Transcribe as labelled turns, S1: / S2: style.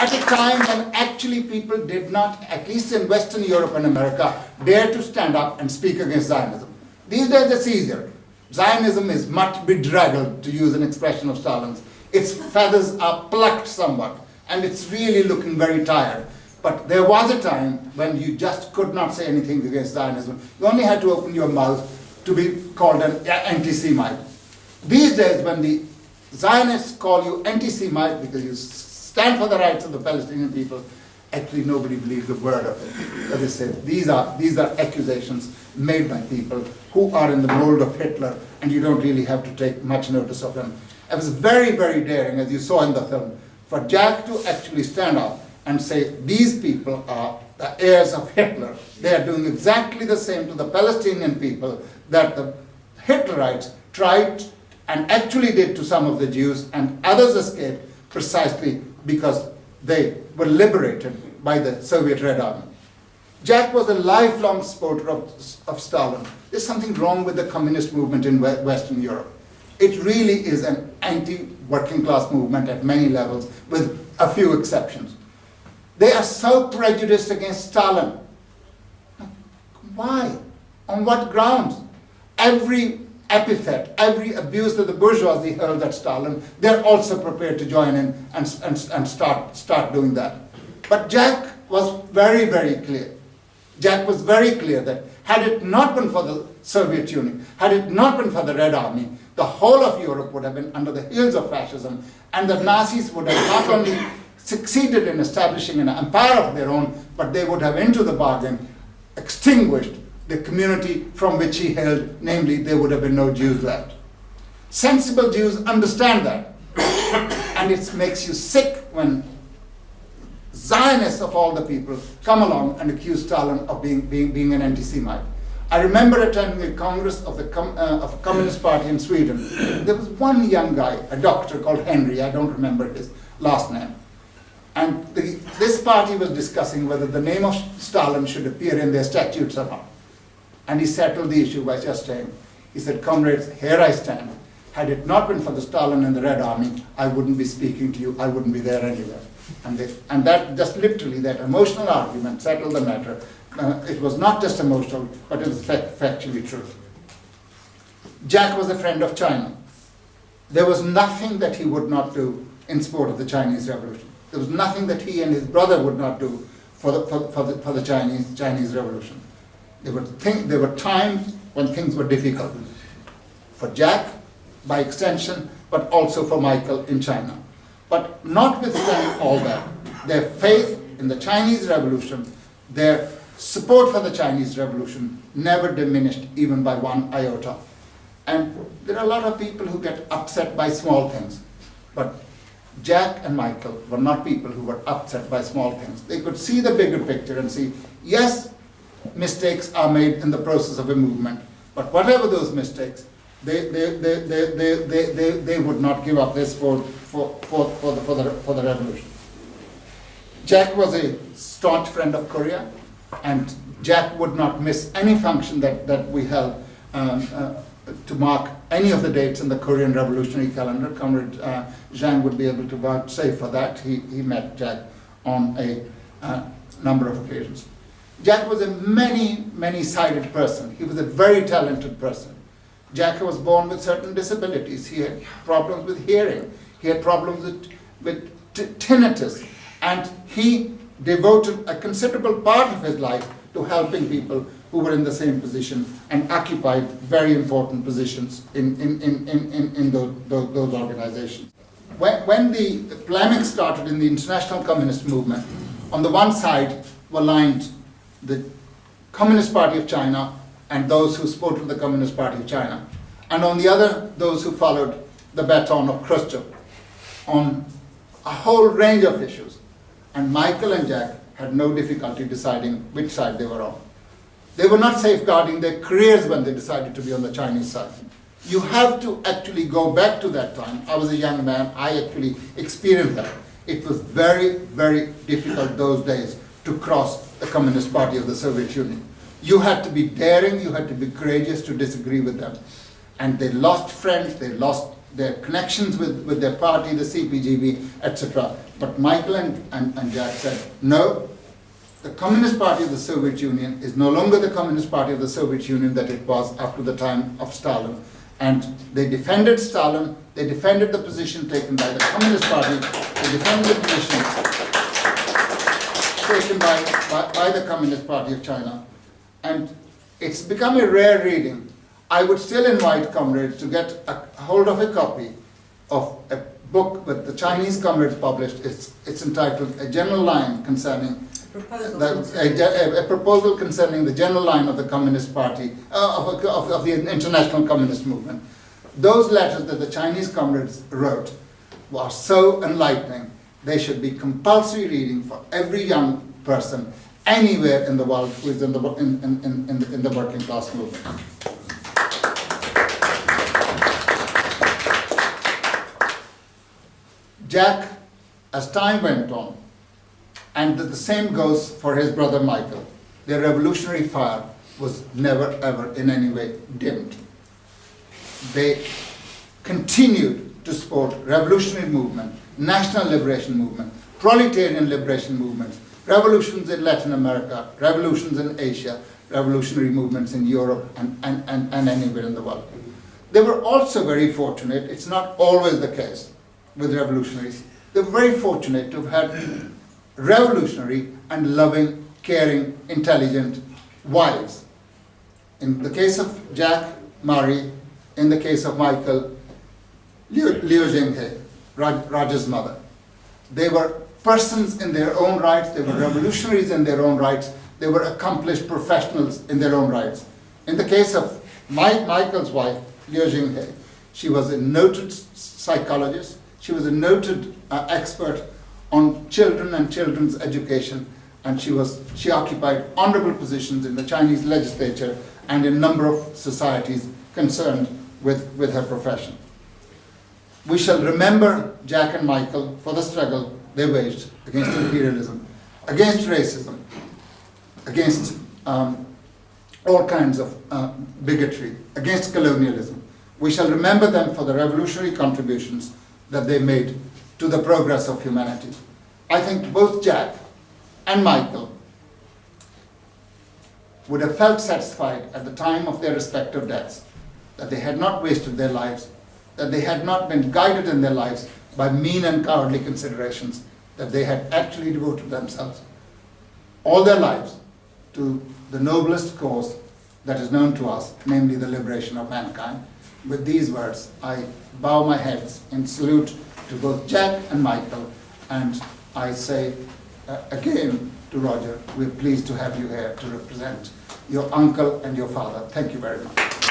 S1: at a time when actually people did not, at least in Western Europe and America, dare to stand up and speak against Zionism. These days it's easier. Zionism is much bedraggled, to use an expression of Stalin's. Its feathers are plucked somewhat, and it's really looking very tired. But there was a time when you just could not say anything against Zionism. You only had to open your mouth to be called an anti-Semite. These days, when the Zionists call you anti-Semite because you stand for the rights of the Palestinian people, actually nobody believes a word of it. But they say these are accusations made by people who are in the mold of Hitler, and you don't really have to take much notice of them. It was very, very daring, as you saw in the film, for Jack to actually stand up and say these people are the heirs of Hitler. They are doing exactly the same to the Palestinian people that the Hitlerites tried and actually did to some of the Jews, and others escaped precisely because they were liberated by the Soviet Red Army. Jack was a lifelong supporter of Stalin. There's something wrong with the communist movement in Western Europe. It really is an anti-working class movement at many levels, with a few exceptions. They are so prejudiced against Stalin. Why? On what grounds? Every epithet, every abuse that the bourgeoisie hurled at Stalin, they're also prepared to join in and start doing that. But Jack was very, very clear. Jack was very clear that had it not been for the Soviet Union, had it not been for the Red Army, the whole of Europe would have been under the heels of fascism, and the Nazis would have not only succeeded in establishing an empire of their own, but they would have, into the bargain, extinguished the community from which he hailed, namely, there would have been no Jews left. Sensible Jews understand that. And it makes you sick when Zionists of all the people come along and accuse Stalin of being an anti-Semite. I remember attending a congress of the Communist Party in Sweden. There was one young guy, a doctor called Henry, I don't remember his last name. And this party was discussing whether the name of Stalin should appear in their statutes or not. And he settled the issue by just saying, he said, comrades, here I stand. Had it not been for the Stalin and the Red Army, I wouldn't be speaking to you, I wouldn't be there anywhere. And that just literally, that emotional argument settled the matter. It was not just emotional, but it was factually true. Jack was a friend of China. There was nothing that he would not do in support of the Chinese Revolution. There was nothing that he and his brother would not do for the Chinese Revolution. There were times when things were difficult. For Jack, by extension, but also for Michael in China. But notwithstanding all that, their faith in the Chinese Revolution, their support for the Chinese Revolution never diminished even by one iota. And there are a lot of people who get upset by small things. But Jack and Michael were not people who were upset by small things. They could see the bigger picture and see, yes, mistakes are made in the process of a movement, but whatever those mistakes, they would not give up their support for the revolution. Jack was a staunch friend of Korea, and Jack would not miss any function that we held to mark any of the dates in the Korean Revolutionary calendar. Comrade Zhang would be able to vouchsafe for that. He met Jack on a number of occasions. Jack was a many-sided person. He was a very talented person. Jack was born with certain disabilities. He had problems with hearing. He had problems with tinnitus. And he devoted a considerable part of his life to helping people who were in the same position and occupied very important positions in those organizations. When the polemic started in the international communist movement, on the one side were lined the Communist Party of China and those who supported the Communist Party of China, and on the other, those who followed the baton of Khrushchev on a whole range of issues. And Michael and Jack had no difficulty deciding which side they were on. They were not safeguarding their careers when they decided to be on the Chinese side. You have to actually go back to that time. I was a young man, I actually experienced that. It was very, very difficult those days to cross the Communist Party of the Soviet Union. You had to be daring, you had to be courageous to disagree with them. And they lost friends, they lost their connections with their party, the CPGB, etc. But Michael and Jack said, no, the Communist Party of the Soviet Union is no longer the Communist Party of the Soviet Union that it was up to the time of Stalin. And they defended Stalin, they defended the position taken by the Communist Party, they defended the position taken by the Communist Party of China. And it's become a rare reading. I would still invite comrades to get a hold of a copy of a book that the Chinese comrades published. It's entitled A General Line Concerning a proposal concerning the general line of the Communist Party, of the international communist movement. Those letters that the Chinese comrades wrote were so enlightening. They should be compulsory reading for every young person anywhere in the world who is in the working class movement. Jack, as time went on, and the same goes for his brother Michael, their revolutionary fire was never ever in any way dimmed. They continued to support revolutionary movement, national liberation movement, proletarian liberation movements, revolutions in Latin America, revolutions in Asia, revolutionary movements in Europe and anywhere in the world. They were also very fortunate, it's not always the case with revolutionaries, they were very fortunate to have had revolutionary and loving, caring, intelligent wives. In the case of Jack, Marie; in the case of Michael, Liu Jinghe, Raja's mother. They were persons in their own rights, they were revolutionaries in their own rights, they were accomplished professionals in their own rights. In the case of Michael's wife, Liu Jinghe, she was a noted psychologist, she was a noted expert on children and children's education, and she occupied honorable positions in the Chinese legislature and in a number of societies concerned with her profession. We shall remember Jack and Michael for the struggle they waged against imperialism, against racism, against all kinds of bigotry, against colonialism. We shall remember them for the revolutionary contributions that they made to the progress of humanity. I think both Jack and Michael would have felt satisfied at the time of their respective deaths that they had not wasted their lives, that they had not been guided in their lives by mean and cowardly considerations, that they had actually devoted themselves all their lives to the noblest cause that is known to us, namely the liberation of mankind. With these words, I bow my heads in salute to both Jack and Michael, and I say again to Roger, we're pleased to have you here to represent your uncle and your father. Thank you very much.